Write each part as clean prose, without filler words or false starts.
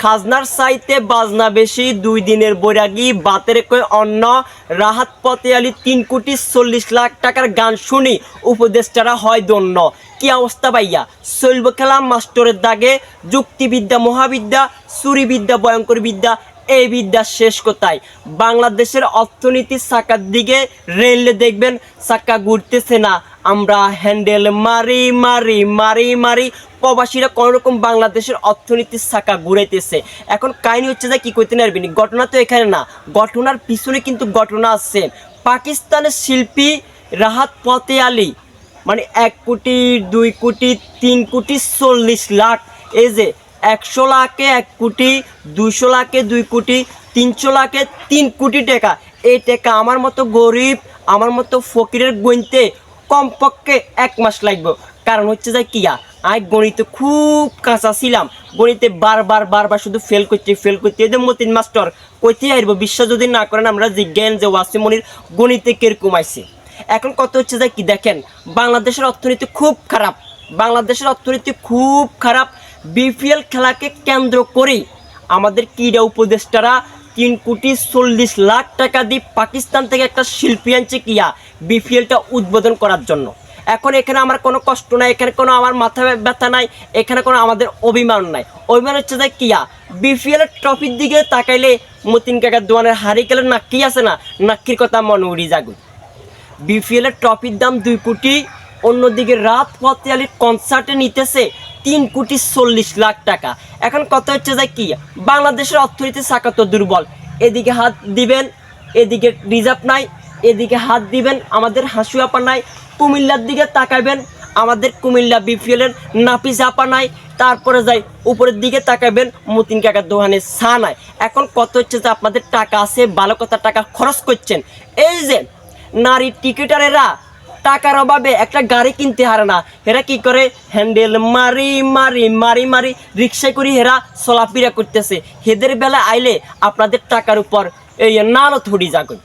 খাজনার চাইতে বাজনা বেশি, 2 দিনের বৈরাগী বাতের কয় অন্ন, রাহাত ফতে আলী 3,40,00,000 টাকার গান শুনি উপদেষ্টারা হয় দন্য। কি অবস্থা ভাইয়া, চলব খেলা মাস্টরের দাগে, যুক্তিবিদ্যা মহাবিদ্যা, চুরিবিদ্যা ভয়ঙ্কর বিদ্যা, এই বিদ্যা শেষ কোথায়? বাংলাদেশের অর্থনীতির চাকার দিকে রেলে দেখবেন চাকা ঘুরতেছে না, আমরা হ্যান্ডেল মারি মারি মারি মারি, প্রবাসীরা কোনোরকম বাংলাদেশের অর্থনীতির চাকা ঘুরাইতেছে। এখন কাহিনী হচ্ছে যে কি করতে পারবেনি, ঘটনা তো এখানে না, ঘটনার পিছনে কিন্তু ঘটনা আছে। পাকিস্তানের শিল্পী রাহাত ফতে আলী মানে 1 কোটি 2 কোটি 3,40,00,000, এই যে 100 লাখে 1 কোটি, 200 লাখে 2 কোটি, 300 লাখে 3 কোটি টাকা। এই টাকা আমার মতো গরিব, আমার মতো ফকিরের গণিতে কমপক্ষে 1 মাস লাগবে। কারণ হচ্ছে যে কিয়া আমি গণিতে খুব কাঁচা ছিলাম, গণিতে বারবার শুধু ফেল করতে এদের মতিন মাস্টার কইতে আসব, বিশ্বাস যদি না করেন আমরা জিজ্ঞান যে ওয়াসিমনির গণিতে কিরকম আইছে। এখন কত হচ্ছে যে কি দেখেন, বাংলাদেশের অর্থনীতি খুব খারাপ, বাংলাদেশের অর্থনীতি খুব খারাপ। বিপিএল খেলাকে কেন্দ্র করেই আমাদের ক্রীড়া উপদেষ্টারা 3,40,00,000 টাকা দিয়ে পাকিস্তান থেকে একটা শিল্পী আনছে কিয়া বিপিএলটা উদ্বোধন করার জন্য। এখন এখানে আমার কোনো কষ্ট নাই, এখানে কোনো আমার মাথা ব্যথা নাই, এখানে কোনো আমাদের অভিমান নাই। অভিমান হচ্ছে যে কিয়া বিপিএলের ট্রফির দিকে তাকাইলে মতিন কাকার দোয়ানের হারি গেলে নাক্কি আছে না, নাক্কির কথা মনে উড়ি যাগুই। বিপিএলের ট্রফির দাম 2 কোটি, অন্যদিকে রাহাত ফতে আলীর কনসার্টে নিতেছে 3,40,00,000 টাকা। এখন কথা হচ্ছে যে কি বাংলাদেশের অর্থনীতির চাকা তো দুর্বল, এদিকে হাত দিবেন এদিকে রিজার্ভ নাই, এদিকে হাত দিবেন আমাদের হাসু আপা নাই, কুমিল্লার দিকে তাকাবেন আমাদের কুমিল্লা বিপিএলের নাফিস আপা নাই, তারপরে যাই উপরের দিকে তাকাবেন মতিন কাকার দোকানে চা নাই। এখন কত হচ্ছে যে আপনাদের টাকা আছে, ভালো কথা টাকা খরচ করছেন। এই যে নারী টিকিটারেরা টাকার অভাবে একটা গাড়ি কিনতে হারে না, এরা কি করে হ্যান্ডেল মারি মারি মারি মারি রিক্সায় করে এরা চলাফেরা করতেছে। হেদের বেলা আইলে আপনাদের টাকার উপর এই নালও থুড়ি যাবে।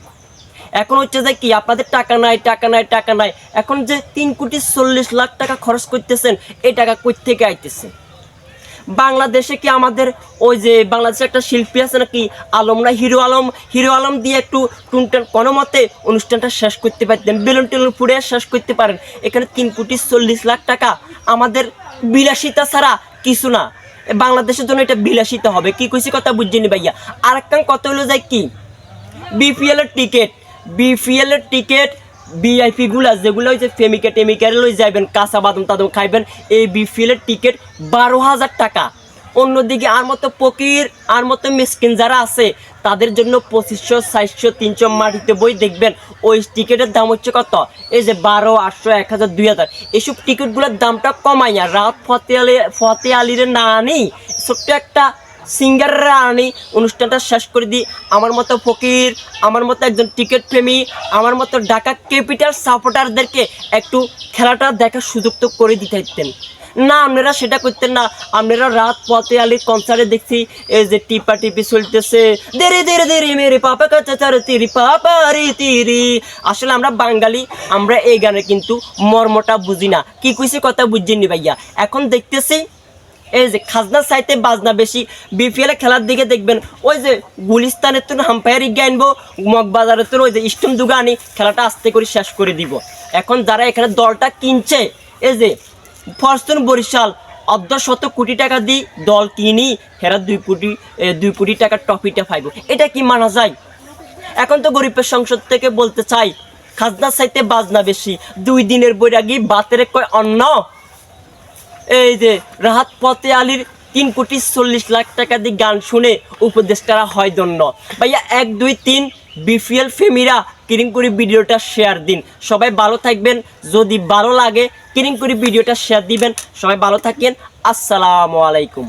এখন হচ্ছে যে কি আপনাদের টাকা নাই টাকা নাই টাকা নাই, এখন যে 3,40,00,000 টাকা খরচ করতেছেন, এই টাকা কই থেকে আইতেছে? বাংলাদেশে কি আমাদের ওই যে বাংলাদেশে একটা শিল্পী আছে নাকি আলম না, হিরো আলম দিয়ে একটু টুনটান কোনো মতে অনুষ্ঠানটা শেষ করতে পারতেন, বেলুন টেলুন ফুড়ে শেষ করতে পারেন। এখানে 3,40,00,000 টাকা আমাদের বিলাসিতা ছাড়া কিছু না। বাংলাদেশের জন্য এটা বিলাসিতা হবে কি কইছি কথা বুঝছেনি ভাইয়া। আর একটা কথা হলো যায় কি বিপিএলের টিকিট ভিআইপিগুলা যেগুলো হচ্ছে টেমিক্যাল লই যাবেন, কাঁচা বাদাম টাদাম খাইবেন, এই বিপিএলের টিকিট 12,000 টাকা। অন্যদিকে আর মতো ফকির আর মতো মিসকিন যারা আছে তাদের জন্য 2,500 400 300 মাটিতে বই দেখবেন ওই টিকিটের দাম হচ্ছে কত, এই যে 1200 800 1000 2000। এইসব টিকিটগুলোর দামটা কমাইয়া রাহাত ফতে আলীর না আনি ছোট্ট একটা সিঙ্গাররা আনি অনুষ্ঠানটা শেষ করে দিই। আমার মতো ফকির, আমার মতো একজন টিকিট প্রেমী, আমার মতো ঢাকা ক্যাপিটাল সাপোর্টারদেরকে একটু খেলাটা দেখার সুযোগ তো করে দিতেন না, আপনারা সেটা করতেন না। আপনারা রাহাত ফতে আলীর কনসার্টে দেখছি এই যে টিপা টিপি চলতেছে, দেরি দেরি দেরি মেরে পাপা কাচার তিরি পাপা রে তিরি। আসলে আমরা বাঙালি, আমরা এই গানে কিন্তু মর্মটা বুঝি না। কি কইছি কথা বুঝছেন ভাইয়া। এখন দেখতেছি এই যে খাজনার চাইতে বাজনা বেশি, বিপিএল খেলার দিকে দেখবেন ওই যে গুলিস্তানের তো হাম্পায়ার ইগে আনবো, মগবাজারের তো ওই যে স্টম দুগা আনি খেলাটা আস্তে করে শেষ করে দিব। এখন যারা এখানে দলটা কিনছে, এই যে ফরচুন বরিশাল 1.5 কোটি টাকা দিয়ে দল কিনি, হেরা 2 কোটি টাকার ট্রফিটা পাইব, এটা কি মানা যায়? এখন তো গরিবের সংসদ থেকে বলতে চাই খাজনার চাইতে বাজনা বেশি, 2 দিনের বৈরাগী বাতের কয় অন্ন। এই যে রাহাত ফতে আলীর 3,40,00,000 টাকা দিয়ে গান শুনে উপদেষ্টারা হয় ধন্য। ভাইয়া 1 2 3 বিপিএল ফেমিরা কিরিং করে ভিডিওটা শেয়ার দিন। সবাই ভালো থাকবেন, যদি ভালো লাগে কিরিং করে ভিডিওটা শেয়ার দিবেন। সবাই ভালো থাকেন, আসসালামু আলাইকুম।